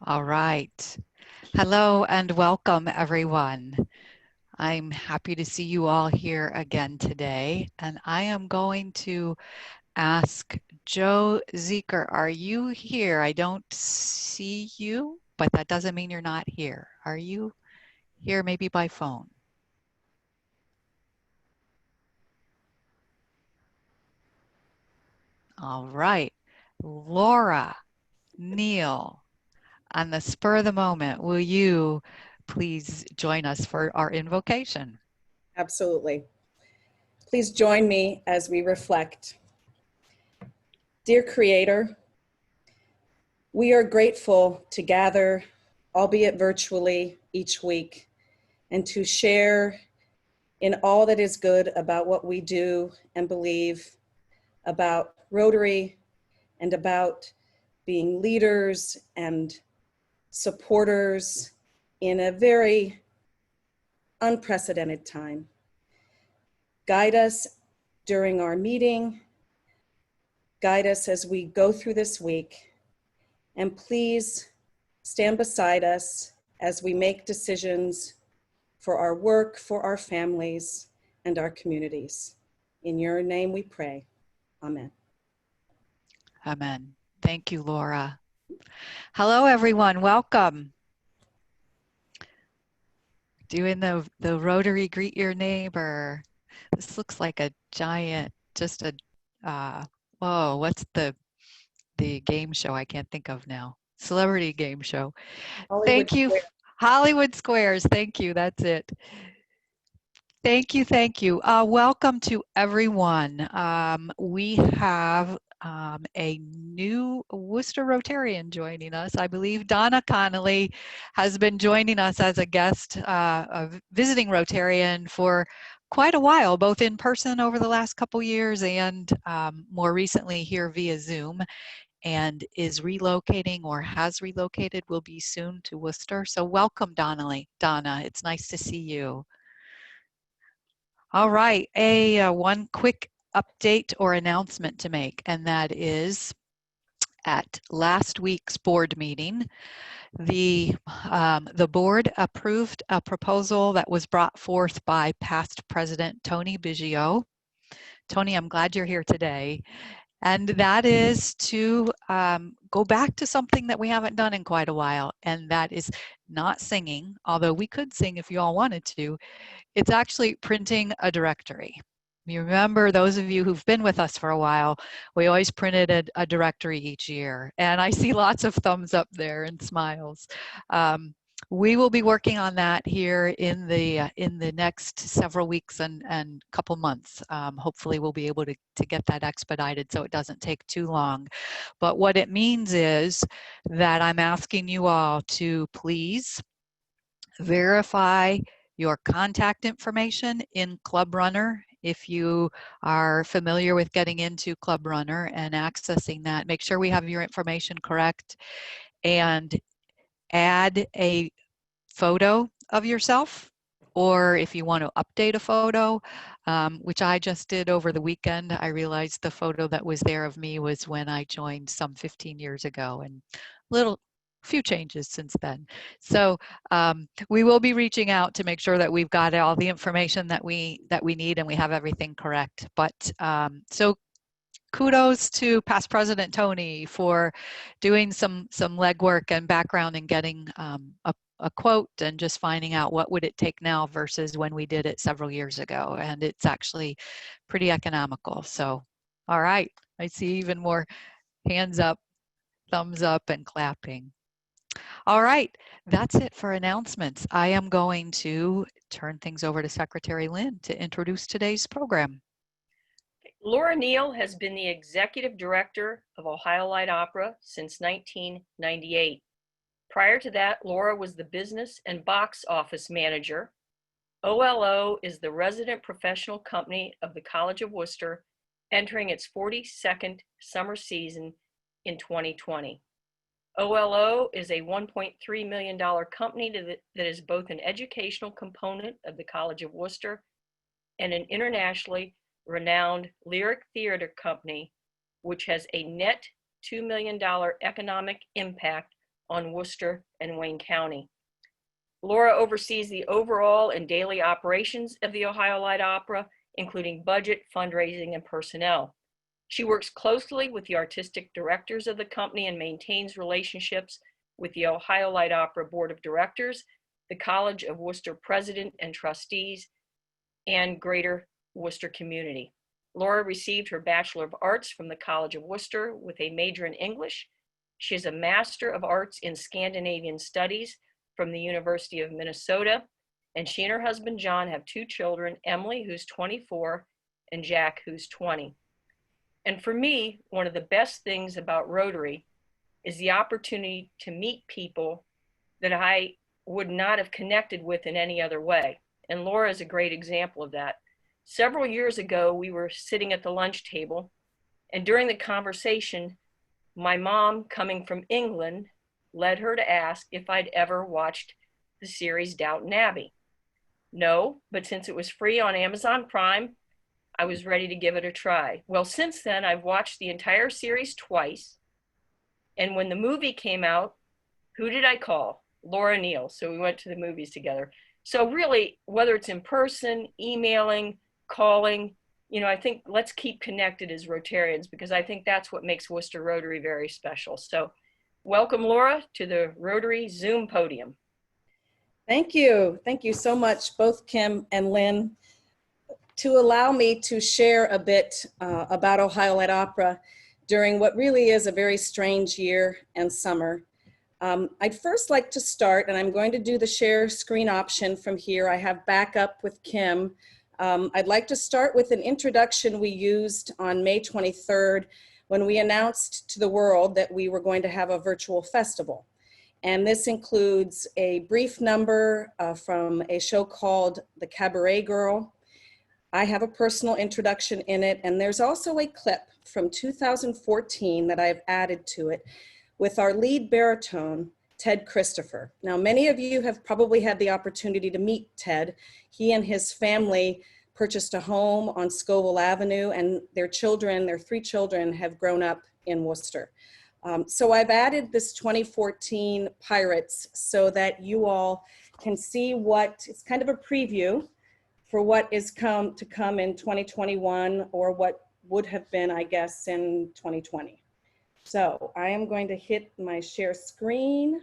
All right. Hello and welcome, everyone. I'm happy to see you all here again today. And I am going to ask Joe Zeker, are you here? I don't see you, but that doesn't mean you're not here. Are you here maybe by phone? All right. Laura, Neill, on the spur of the moment, will you please join us for our invocation? Absolutely. Please join me as we reflect. Dear Creator, we are grateful to gather, albeit virtually, each week and to share in all that is good about what we do and believe about Rotary and about being leaders and supporters in a very unprecedented time. Guide us during our meeting. Guide us as we go through this week. And please stand beside us as we make decisions for our work, for our families, and our communities. In your name we pray. Amen. Amen. Thank you, Laura. Hello, everyone. Welcome. Doing the Rotary Greet Your Neighbor. This looks like a giant, just a, whoa, what's the game show I can't think of now? Celebrity game show. Hollywood Thank you. Square. Hollywood Squares. Thank you. That's it. Thank you. Thank you. Welcome to everyone. We have a new Worcester Rotarian joining us. I believe Donna Connolly has been joining us as a guest, a visiting Rotarian for quite a while, both in person over the last couple years and more recently here via Zoom, and is relocating or has relocated, will be soon to Worcester. So welcome, Donna. It's nice to see you. All right, one quick update or announcement to make, and that is at last week's board meeting, the board approved a proposal that was brought forth by past President Tony Biggio. Tony, I'm glad you're here today. And that is to go back to something that we haven't done in quite a while, and that is not singing, although we could sing if you all wanted to. It's actually printing a directory. You remember, those of you who've been with us for a while, we always printed a directory each year. And I see lots of thumbs up there and smiles. We will be working on that here in the next several weeks and couple months. Hopefully we'll be able to get that expedited so it doesn't take too long. But what it means is that I'm asking you all to please verify your contact information in Club Runner. If you are familiar with getting into Club Runner and accessing that, make sure we have your information correct and add a photo of yourself, or if you want to update a photo, which I just did over the weekend. I realized the photo that was there of me was when I joined some 15 years ago, and few changes since then. So we will be reaching out to make sure that we've got all the information that we need and we have everything correct. But so kudos to past President Tony for doing some legwork and background and getting a quote and just finding out what would it take now versus when we did it several years ago. And it's actually pretty economical. So, all right, I see even more hands up, thumbs up, and clapping. All right, that's it for announcements. I am going to turn things over to Secretary Lynn to introduce today's program. Laura Neill has been the executive director of Ohio Light Opera since 1998. Prior to that, Laura was the business and box office manager. OLO is the resident professional company of the College of Wooster, entering its 42nd summer season in 2020. OLO is a $1.3 million company that is both an educational component of the College of Wooster and an internationally renowned lyric theater company, which has a net $2 million economic impact on Wooster and Wayne County. Laura oversees the overall and daily operations of the Ohio Light Opera, including budget, fundraising, and personnel. She works closely with the artistic directors of the company and maintains relationships with the Ohio Light Opera Board of Directors, the College of Wooster President and Trustees, and Greater Wooster community. Laura received her Bachelor of Arts from the College of Wooster with a major in English. She is a Master of Arts in Scandinavian Studies from the University of Minnesota, and she and her husband John have 2 children, Emily, who's 24, and Jack, who's 20. And for me, one of the best things about Rotary is the opportunity to meet people that I would not have connected with in any other way. And Laura is a great example of that. Several years ago, we were sitting at the lunch table, and during the conversation, my mom, coming from England, led her to ask if I'd ever watched the series Downton Abbey. No, but since it was free on Amazon Prime, I was ready to give it a try. Well, since then, I've watched the entire series twice. And when the movie came out, who did I call? Laura Neill. So we went to the movies together. So really, whether it's in person, emailing, calling, you know, I think let's keep connected as Rotarians, because I think that's what makes Worcester Rotary very special. So welcome, Laura, to the Rotary Zoom podium. Thank you. Thank you so much, both Kim and Lynn, to allow me to share a bit about Ohio Light Opera during what really is a very strange year and summer. I'd first like to start, and I'm going to do the share screen option from here. I have backup with Kim. I'd like to start with an introduction we used on May 23rd when we announced to the world that we were going to have a virtual festival. And this includes a brief number from a show called The Cabaret Girl. I have a personal introduction in it, and there's also a clip from 2014 that I've added to it with our lead baritone, Ted Christopher. Now, many of you have probably had the opportunity to meet Ted. He and his family purchased a home on Scoville Avenue, and their children, their 3 children, have grown up in Worcester. So I've added this 2014 Pirates so that you all can see what, it's kind of a preview for what is to come in 2021, or what would have been, I guess, in 2020. So I am going to hit my share screen.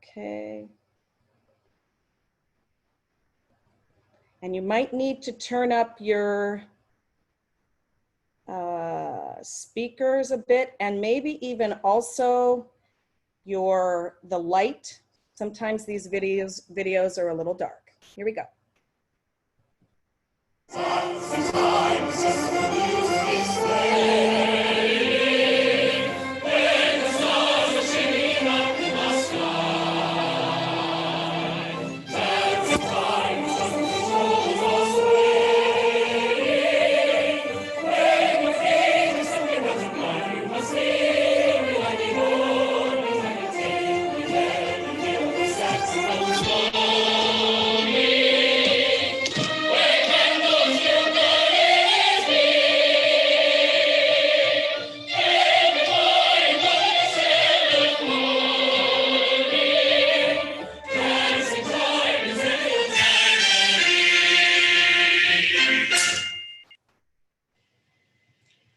Okay. And you might need to turn up your speakers a bit, and maybe even also the light. Sometimes these videos are a little dark. Here we go.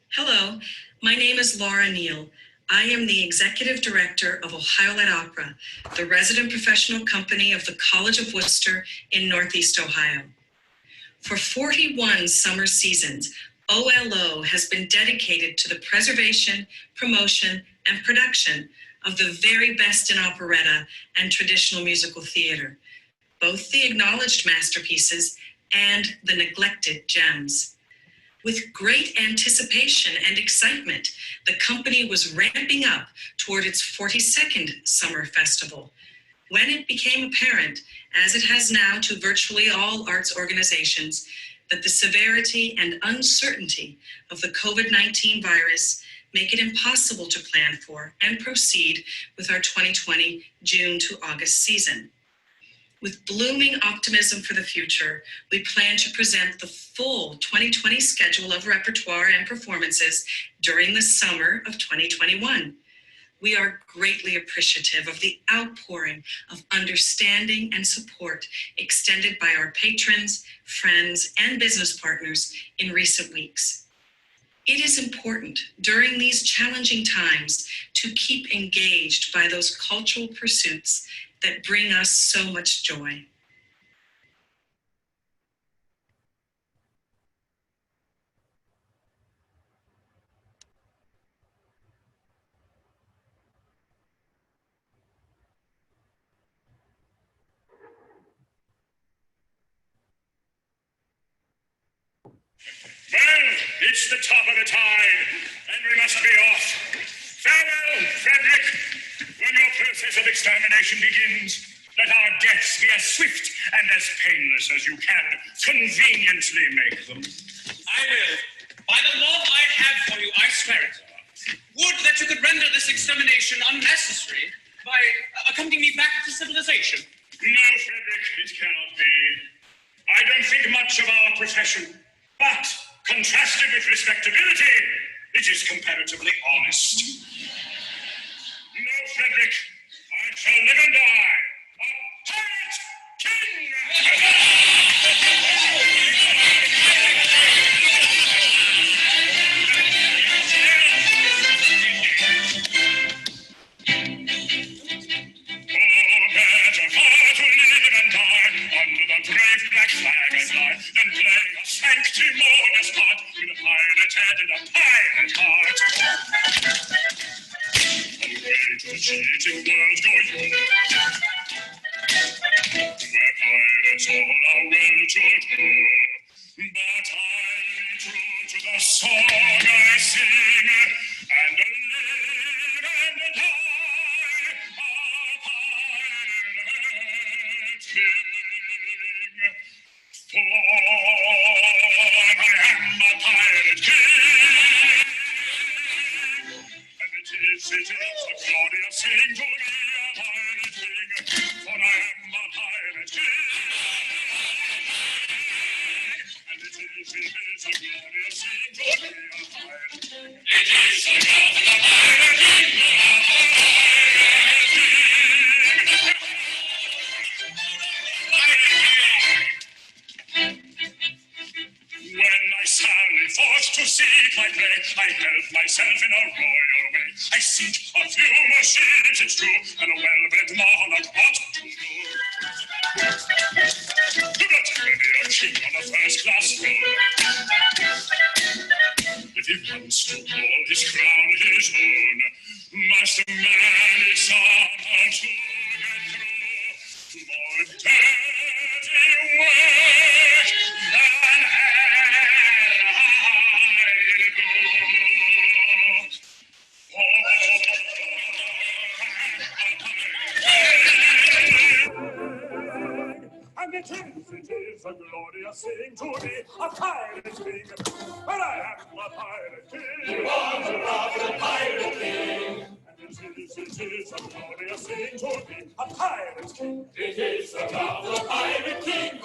Hello, my name is Laura Neill. I am the Executive Director of Ohio Light Opera, the resident professional company of the College of Wooster in Northeast Ohio. For 41 summer seasons, OLO has been dedicated to the preservation, promotion, and production of the very best in operetta and traditional musical theater, both the acknowledged masterpieces and the neglected gems. With great anticipation and excitement, the company was ramping up toward its 42nd summer festival, when it became apparent, as it has now to virtually all arts organizations, that the severity and uncertainty of the COVID-19 virus make it impossible to plan for and proceed with our 2020 June to August season. With blooming optimism for the future, we plan to present the full 2020 schedule of repertoire and performances during the summer of 2021. We are greatly appreciative of the outpouring of understanding and support extended by our patrons, friends, and business partners in recent weeks. It is important during these challenging times to keep engaged by those cultural pursuits that bring us so much joy. Well, it's the top of the tide, and we must be off. Farewell, Frederick. When your process of extermination begins, let our deaths be as swift and as painless as you can conveniently make them. I will. By the love I have for you, I swear it. Would that you could render this extermination unnecessary by accompanying me back to civilization. No, Frederick, it cannot be. I don't think much of our profession, but contrasted with respectability, it is comparatively honest. No, Frederick, I shall live and die a pirate king! Then play a sanctimonious part with a pirate head and a pirate heart. Away to the cheating world go you, where pirates all are well to do. But I'll be true to the song I sing, and live and die a pirate king. For I am a pirate king, and it is a glorious thing to be a pirate king, for I am a pirate king, and it is a glorious thing to be a pirate king. It is a glorious pirate king, When I sally forth to seek my prey, I help myself in a royal way. I seek a few more ships, it's true, and a well-bred monarch ought to know. But many a king on a first-class throne, if he wants to call his crown his own, must manage somehow to get through more dirty work than and it is a glorious thing to be a pirate king. But I am a pirate king. You are a pirate king. And it is a glorious thing to be a pirate king. It is about the pirate king.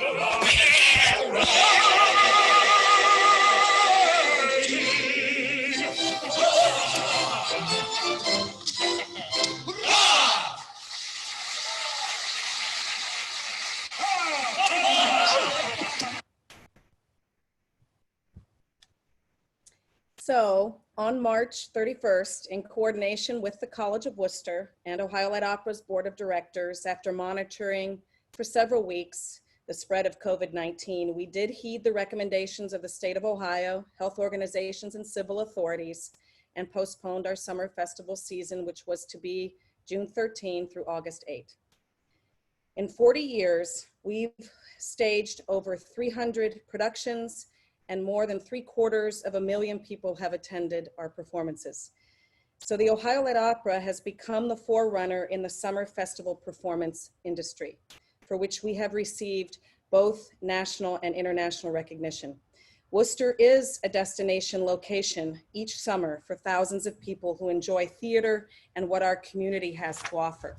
So on March 31st, in coordination with the College of Wooster and Ohio Light Opera's Board of Directors, after monitoring for several weeks the spread of COVID-19, we did heed the recommendations of the state of Ohio, health organizations, and civil authorities, and postponed our summer festival season, which was to be June 13 through August 8. In 40 years, we've staged over 300 productions, and more than 750,000 people have attended our performances. So the Ohio Light Opera has become the forerunner in the summer festival performance industry, for which we have received both national and international recognition. Wooster is a destination location each summer for thousands of people who enjoy theater and what our community has to offer.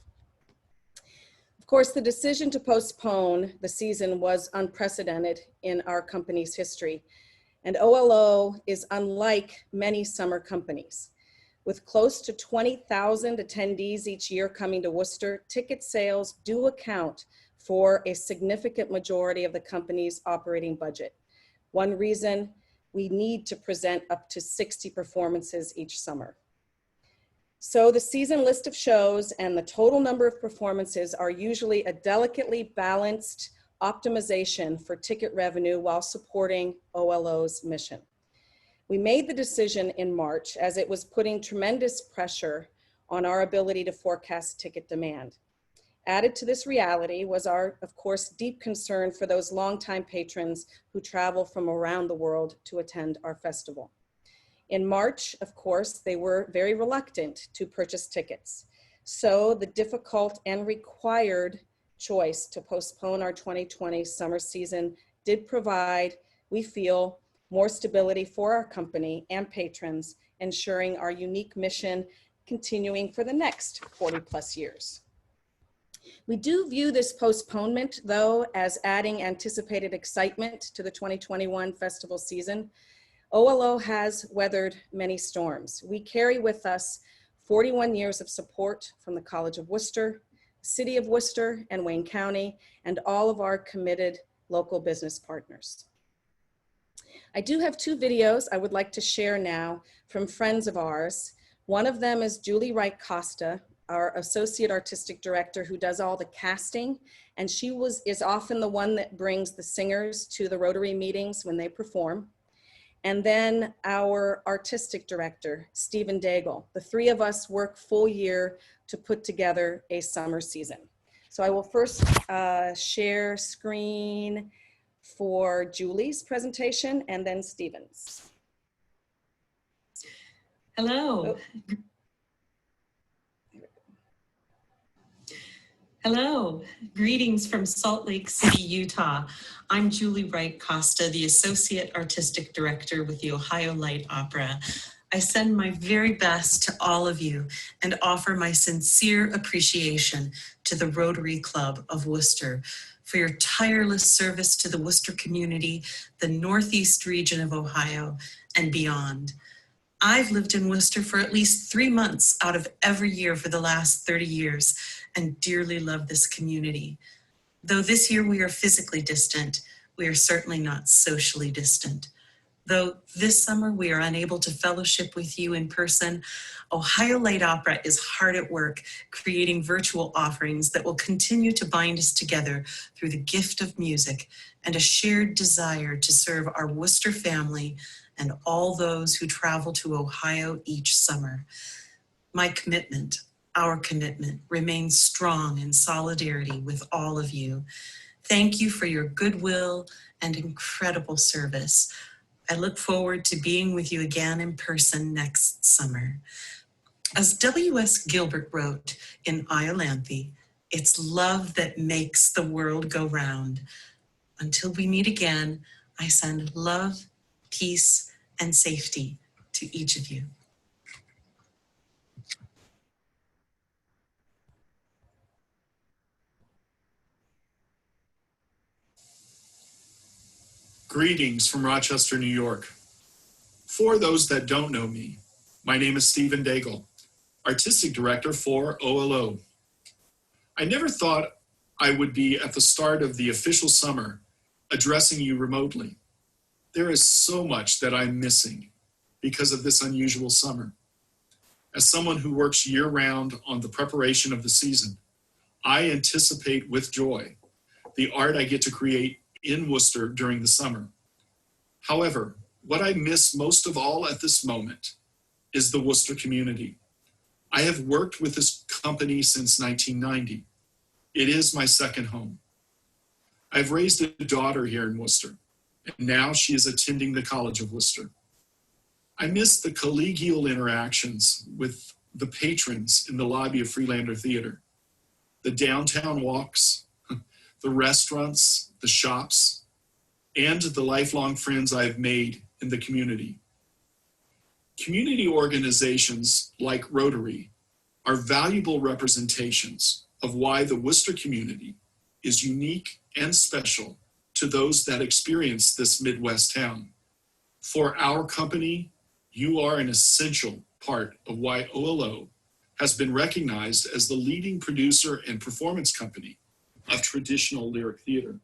Of course, the decision to postpone the season was unprecedented in our company's history, and OLO is unlike many summer companies. With close to 20,000 attendees each year coming to Wooster, ticket sales do account for a significant majority of the company's operating budget. One reason we need to present up to 60 performances each summer. So the season list of shows and the total number of performances are usually a delicately balanced optimization for ticket revenue while supporting OLO's mission. We made the decision in March as it was putting tremendous pressure on our ability to forecast ticket demand. Added to this reality was our, of course, deep concern for those longtime patrons who travel from around the world to attend our festival. In March, of course, they were very reluctant to purchase tickets. So the difficult and required choice to postpone our 2020 summer season did provide, we feel, more stability for our company and patrons, ensuring our unique mission continuing for the next 40 plus years. We do view this postponement, though, as adding anticipated excitement to the 2021 festival season. OLO has weathered many storms. We carry with us 41 years of support from the College of Wooster, the City of Wooster and Wayne County, and all of our committed local business partners. I do have two videos I would like to share now from friends of ours. One of them is Julie Wright Costa, our Associate Artistic Director who does all the casting, and she is often the one that brings the singers to the Rotary meetings when they perform. And then our Artistic Director, Stephen Daigle. The three of us work full year to put together a summer season. So I will first share screen for Julie's presentation and then Stephen's. Hello. Oh. Hello, greetings from Salt Lake City, Utah. I'm Julie Wright Costa, the Associate Artistic Director with the Ohio Light Opera. I send my very best to all of you and offer my sincere appreciation to the Rotary Club of Wooster for your tireless service to the Wooster community, the Northeast region of Ohio, and beyond. I've lived in Wooster for at least 3 months out of every year for the last 30 years and dearly love this community. Though this year we are physically distant, we are certainly not socially distant. Though this summer we are unable to fellowship with you in person, Ohio Light Opera is hard at work creating virtual offerings that will continue to bind us together through the gift of music and a shared desire to serve our Wooster family and all those who travel to Ohio each summer. My commitment, our commitment, remains strong in solidarity with all of you. Thank you for your goodwill and incredible service. I look forward to being with you again in person next summer. As W.S. Gilbert wrote in Iolanthe, it's love that makes the world go round. Until we meet again, I send love, peace, and safety to each of you. Greetings from Rochester, New York. For those that don't know me, my name is Stephen Daigle, Artistic Director for OLO. I never thought I would be at the start of the official summer addressing you remotely. There is so much that I'm missing because of this unusual summer. As someone who works year-round on the preparation of the season, I anticipate with joy the art I get to create in Wooster during the summer. However, what I miss most of all at this moment is the Wooster community. I have worked with this company since 1990. It is my second home. I've raised a daughter here in Wooster, and now she is attending the College of Wooster. I miss the collegial interactions with the patrons in the lobby of Freelander Theater, the downtown walks, the restaurants, the shops, and the lifelong friends I've made in the community. Community organizations like Rotary are valuable representations of why the Wooster community is unique and special to those that experience this Midwest town. For our company, you are an essential part of why OLO has been recognized as the leading producer and performance company of traditional lyric theater.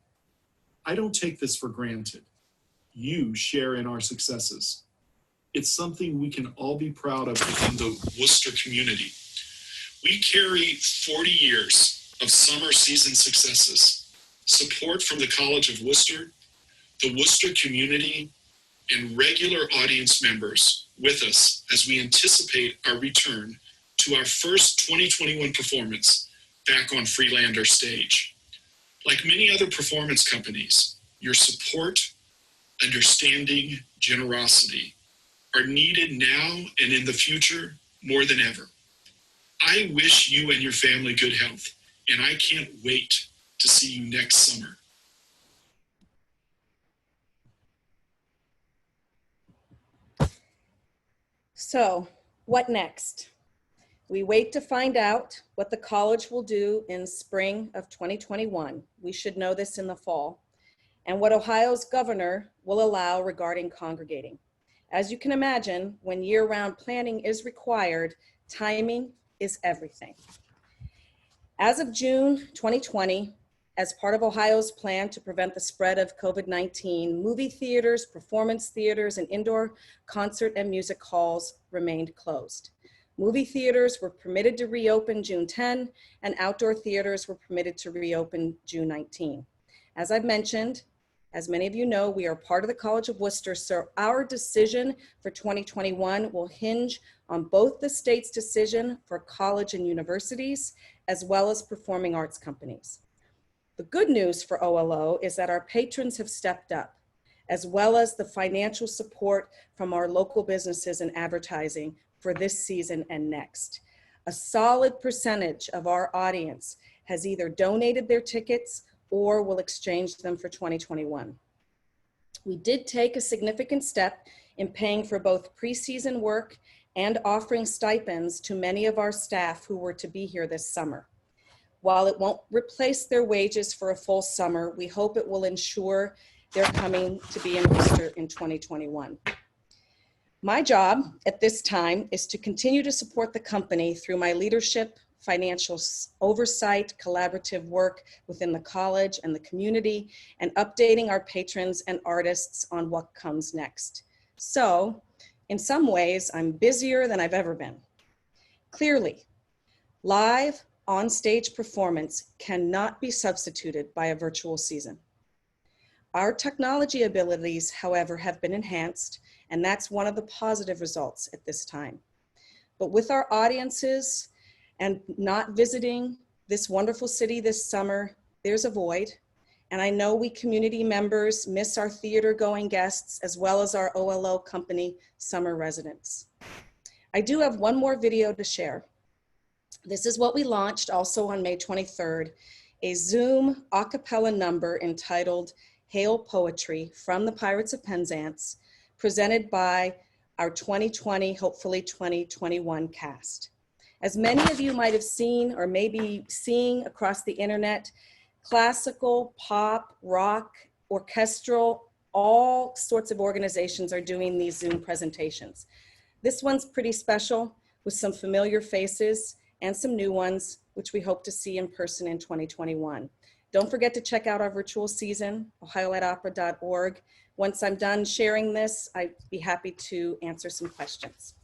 I don't take this for granted. You share in our successes. It's something we can all be proud of within the Wooster community. We carry 40 years of summer season successes, support from the College of Wooster, the Wooster community, and regular audience members with us as we anticipate our return to our first 2021 performance back on Freelander stage. Like many other performance companies, your support, understanding, generosity are needed now and in the future more than ever. I wish you and your family good health, and I can't wait to see you next summer. So, what next? We wait to find out what the college will do in spring of 2021. We should know this in the fall. And what Ohio's governor will allow regarding congregating. As you can imagine, when year-round planning is required, timing is everything. As of June 2020, as part of Ohio's plan to prevent the spread of COVID-19, movie theaters, performance theaters, and indoor concert and music halls remained closed. Movie theaters were permitted to reopen June 10, and outdoor theaters were permitted to reopen June 19. As I've mentioned, as many of you know, we are part of the College of Wooster, so our decision for 2021 will hinge on both the state's decision for college and universities, as well as performing arts companies. The good news for OLO is that our patrons have stepped up, as well as the financial support from our local businesses and advertising for this season and next. A solid percentage of our audience has either donated their tickets or will exchange them for 2021. We did take a significant step in paying for both preseason work and offering stipends to many of our staff who were to be here this summer. While it won't replace their wages for a full summer, we hope it will ensure they're coming to be in Wooster in 2021. My job at this time is to continue to support the company through my leadership, financial oversight, collaborative work within the college and the community, and updating our patrons and artists on what comes next. So, in some ways, I'm busier than I've ever been. Clearly, live on-stage performance cannot be substituted by a virtual season. Our technology abilities, however, have been enhanced, and that's one of the positive results at this time. But with our audiences and not visiting this wonderful city this summer, there's a void. And I know we community members miss our theater-going guests as well as our OLO company summer residents. I do have one more video to share. This is what we launched also on May 23rd, a Zoom a cappella number entitled Hail Poetry from the Pirates of Penzance, presented by our 2020, hopefully 2021 cast. As many of you might have seen or maybe seeing across the internet, classical, pop, rock, orchestral, all sorts of organizations are doing these Zoom presentations. This one's pretty special with some familiar faces and some new ones, which we hope to see in person in 2021. Don't forget to check out our virtual season, ohiolightopera.org. Once I'm done sharing this, I'd be happy to answer some questions.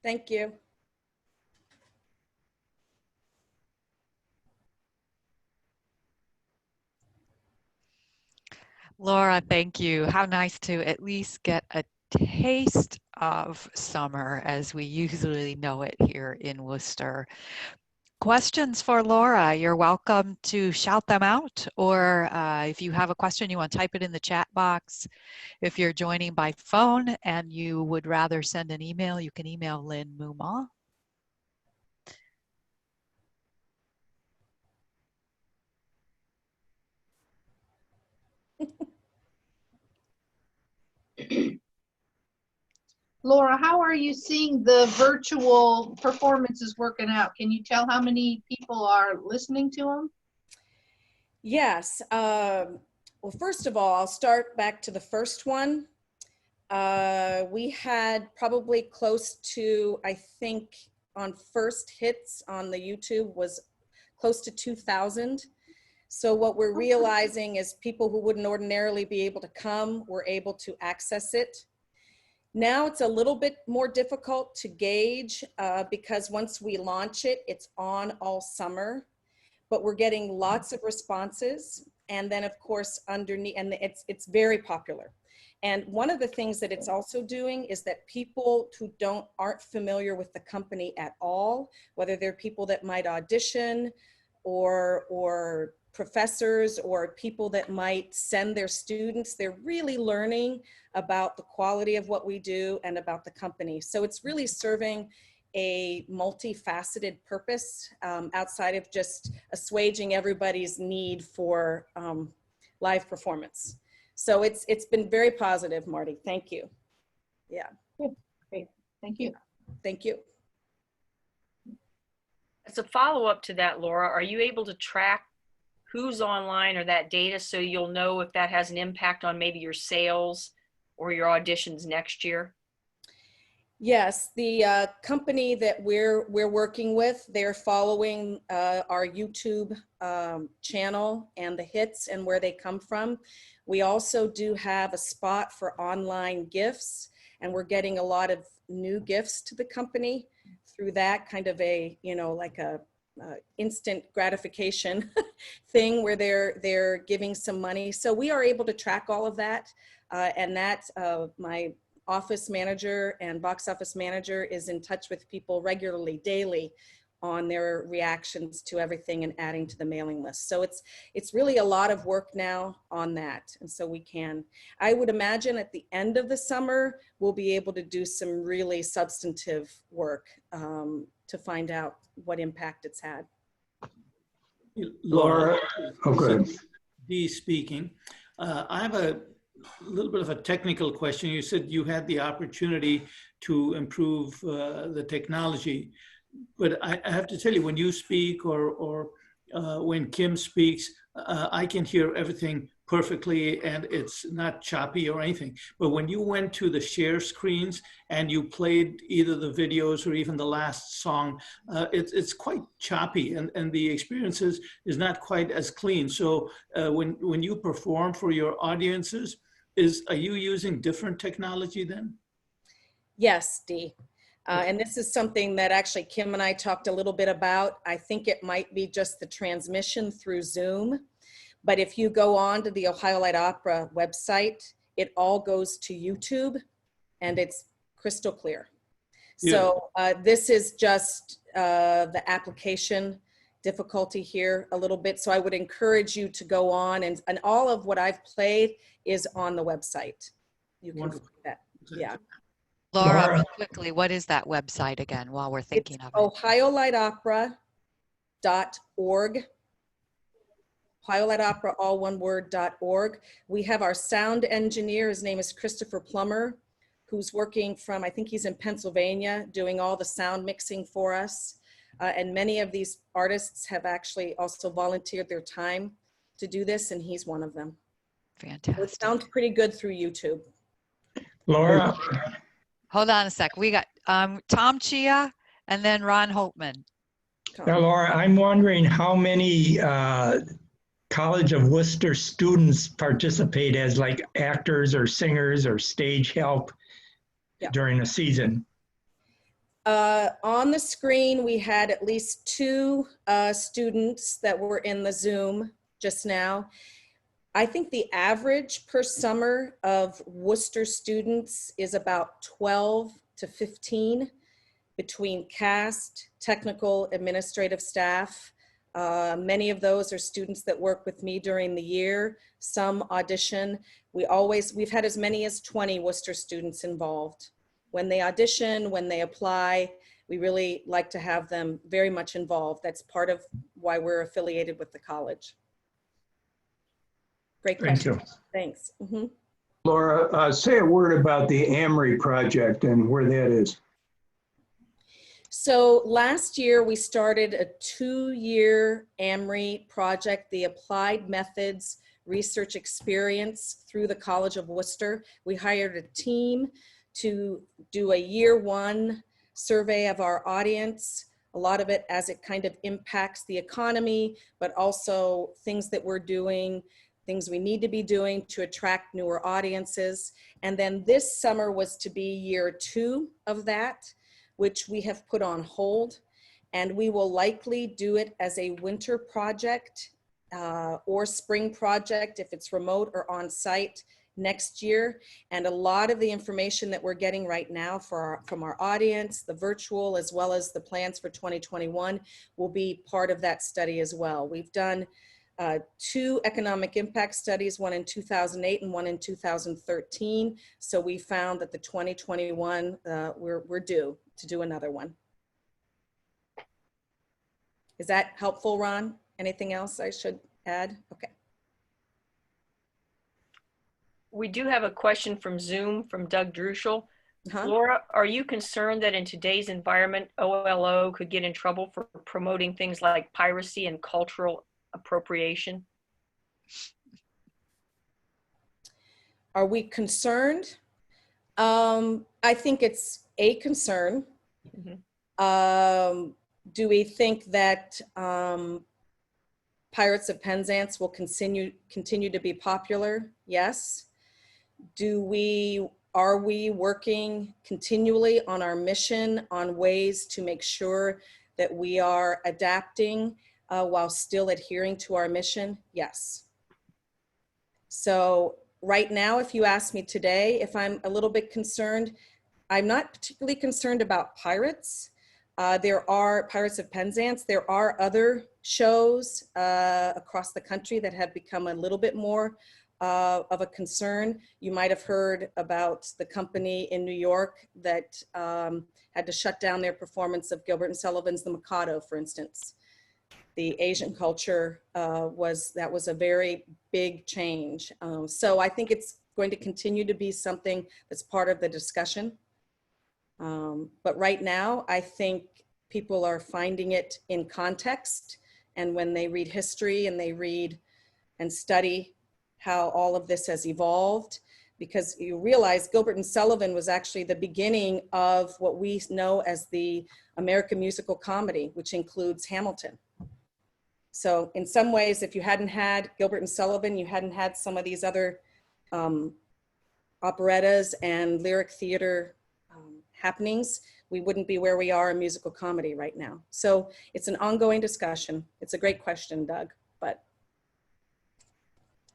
Thank you. Laura, thank you. How nice to at least get a taste of summer as we usually know it here in Worcester. Questions for Laura, you're welcome to shout them out, or if you have a question, you want to type it in the chat box. If you're joining by phone and you would rather send an email, you can email Lynn Muma. Laura, how are you seeing the virtual performances working out? Can you tell how many people are listening to them? Yes. Well, first of all, I'll start back to the first one. We had probably close to, I think, on first hits on the YouTube was close to 2,000. So what we're realizing is people who wouldn't ordinarily be able to come were able to access it. Now it's a little bit more difficult to gauge because once we launch it, it's on all summer, but we're getting lots of responses. And then of course underneath, and it's very popular. And one of the things that it's also doing is that people who aren't familiar with the company at all, whether they're people that might audition or professors or people that might send their students, they're really learning about the quality of what we do and about the company. So it's really serving a multifaceted purpose outside of just assuaging everybody's need for live performance. So it's been very positive, Marty. Thank you. Yeah. Great. Thank you. Thank you. As a follow-up to that, Laura, are you able to track who's online or that data so you'll know if that has an impact on maybe your sales or your auditions next year? Yes, the company that we're working with, they're following our YouTube channel and the hits and where they come from. We also do have a spot for online gifts, and we're getting a lot of new gifts to the company through that kind of a, you know, like a instant gratification thing where they're giving some money. So we are able to track all of that, and that my office manager and box office manager is in touch with people regularly, daily, on their reactions to everything and adding to the mailing list. So it's really a lot of work now on that. And so I would imagine at the end of the summer, we'll be able to do some really substantive work to find out what impact it's had. Laura, Okay. Dee speaking. I have a little bit of a technical question. You said you had the opportunity to improve the technology, but I have to tell you, when you speak or when Kim speaks, I can hear everything perfectly and it's not choppy or anything. But when you went to the share screens and you played either the videos or even the last song, it's quite choppy and the experience is not quite as clean. So when you perform for your audiences, are you using different technology then? Yes, Dee. And this is something that actually Kim and I talked a little bit about. I think it might be just the transmission through Zoom. But if you go on to the Ohio Light Opera website, it all goes to YouTube and it's crystal clear. Yeah. So this is just the application difficulty here a little bit. So I would encourage you to go on and all of what I've played is on the website. You can see that. Yeah. Laura, real quickly, what is that website again while we're thinking It's of it? ohiolightopera.org. ohiolightopera, all one word, .org. We have our sound engineer, his name is Christopher Plummer, who's working from, I think he's in Pennsylvania, doing all the sound mixing for us. And many of these artists have actually also volunteered their time to do this, and he's one of them. Fantastic. It sounds pretty good through YouTube. Laura, Hold on a sec. We got Tom Chia and then Ron Holtman. now, Laura, I'm wondering how many College of Wooster students participate as like actors or singers or stage help during a season? On the screen, we had at least 2 students that were in the Zoom just now. I think the average per summer of Wooster students is about 12 to 15 between cast, technical, administrative staff. Many of those are students that work with me during the year. Some audition. We've had as many as 20 Wooster students involved. When they audition, when they apply, we really like to have them very much involved. That's part of why we're affiliated with the college. Great question. Thank you. Thanks. Mm-hmm. Laura, say a word about the Amory project and where that is. So last year we started a 2-year Amory project, the Applied Methods Research Experience through the College of Wooster. We hired a team to do a year 1 survey of our audience, a lot of it as it kind of impacts the economy, but also things that we're doing, things we need to be doing to attract newer audiences. And then this summer was to be year 2 of that, which we have put on hold. And we will likely do it as a winter project or spring project if it's remote or on site next year. And a lot of the information that we're getting right now from our audience, the virtual as well as the plans for 2021 will be part of that study as well. We've done 2 economic impact studies, one in 2008 and one in 2013. So we found that the 2021, we're due to do another one. Is that helpful, Ron? Anything else I should add? Okay. We do have a question from Zoom from Doug Druschel. Laura, are you concerned that in today's environment, OLO could get in trouble for promoting things like piracy and cultural appropriation? Are we concerned? I think it's a concern. Mm-hmm. Do we think that Pirates of Penzance will continue to be popular? Yes. Are we working continually on our mission on ways to make sure that we are adapting while still adhering to our mission? Yes. So right now, if you ask me today if I'm a little bit concerned, I'm not particularly concerned about pirates. There are Pirates of Penzance. There are other shows across the country that have become a little bit more of a concern. You might have heard about the company in New York that had to shut down their performance of Gilbert and Sullivan's The Mikado, for instance. The Asian culture was a very big change. So I think it's going to continue to be something that's part of the discussion. But right now, I think people are finding it in context. And when they read history and they read and study how all of this has evolved, because you realize Gilbert and Sullivan was actually the beginning of what we know as the American musical comedy, which includes Hamilton. So in some ways, if you hadn't had Gilbert and Sullivan, you hadn't had some of these other operettas and lyric theater happenings, we wouldn't be where we are in musical comedy right now. So it's an ongoing discussion. It's a great question, Doug, but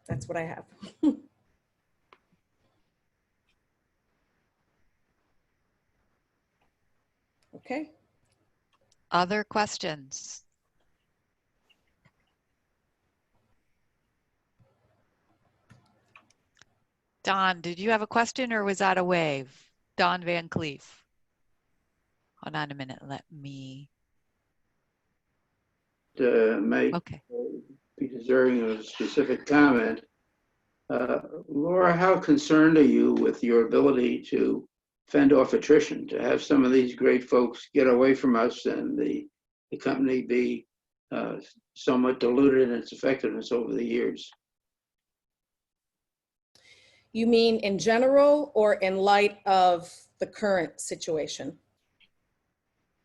that's what I have. Okay. Other questions? Don, did you have a question or was that a wave? Don Van Cleef. Hold on a minute. Let me. May Okay. be deserving of a specific comment. Laura, how concerned are you with your ability to fend off attrition, to have some of these great folks get away from us and the company be somewhat diluted in its effectiveness over the years? You mean in general or in light of the current situation?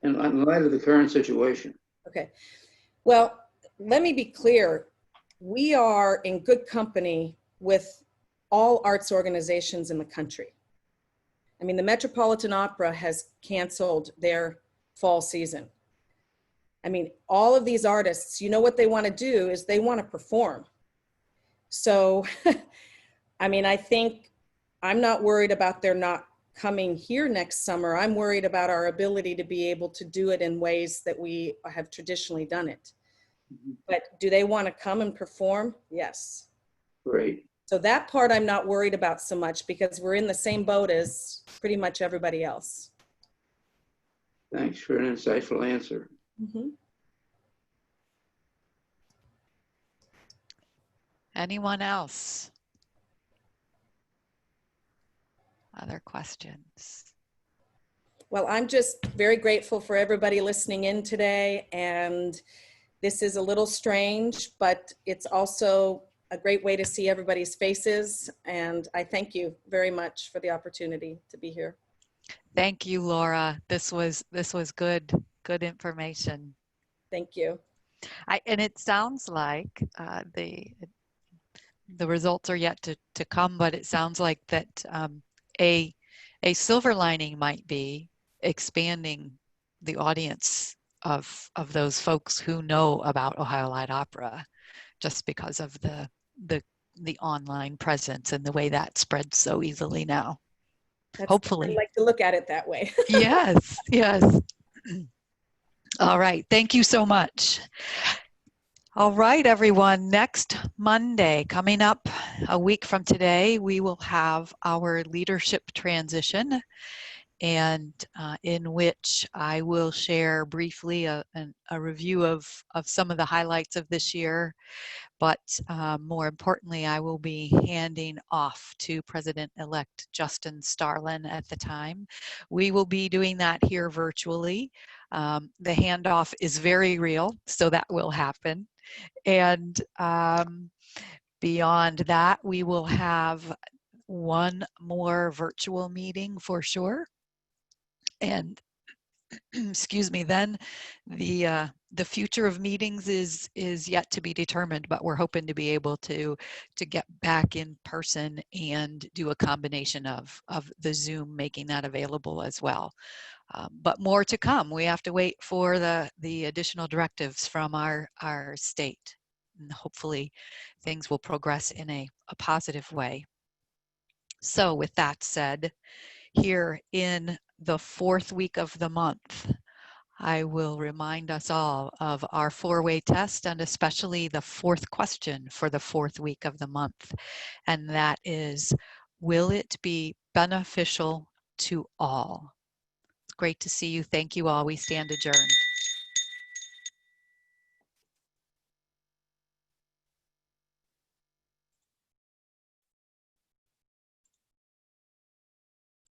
In light of the current situation. Okay. Well, let me be clear. We are in good company with all arts organizations in the country. I mean, the Metropolitan Opera has canceled their fall season. I mean, all of these artists, you know what they want to do is they want to perform. So, I mean, I think I'm not worried about their not coming here next summer. I'm worried about our ability to be able to do it in ways that we have traditionally done it. But do they want to come and perform? Yes. Great. So that part I'm not worried about so much because we're in the same boat as pretty much everybody else. Thanks for an insightful answer. Mm-hmm. Anyone else? Other questions? Well, I'm just very grateful for everybody listening in today. And this is a little strange, but it's also a great way to see everybody's faces. And I thank you very much for the opportunity to be here. Thank you, Laura. This was good information. Thank you. And it sounds like the results are yet to come, but it sounds like that a silver lining might be expanding the audience of those folks who know about Ohio Light Opera, just because of the online presence and the way that spreads so easily now. Hopefully. I like to look at it that way. Yes, yes. All right, thank you so much. All right, everyone, next Monday, coming up a week from today, we will have our leadership transition, and in which I will share briefly a review of some of the highlights of this year. But more importantly, I will be handing off to President-elect Justin Starlin at the time. We will be doing that here virtually. The handoff is very real, so that will happen. And beyond that, we will have one more virtual meeting for sure. And excuse me, then the future of meetings is yet to be determined, but we're hoping to be able to get back in person and do a combination of the Zoom, making that available as well. But more to come. We have to wait for the additional directives from our state. And hopefully things will progress in a positive way. So with that said, here in the fourth week of the month, I will remind us all of our four-way test, and especially the fourth question for the fourth week of the month. And that is, will it be beneficial to all? It's great to see you. Thank you all. We stand adjourned.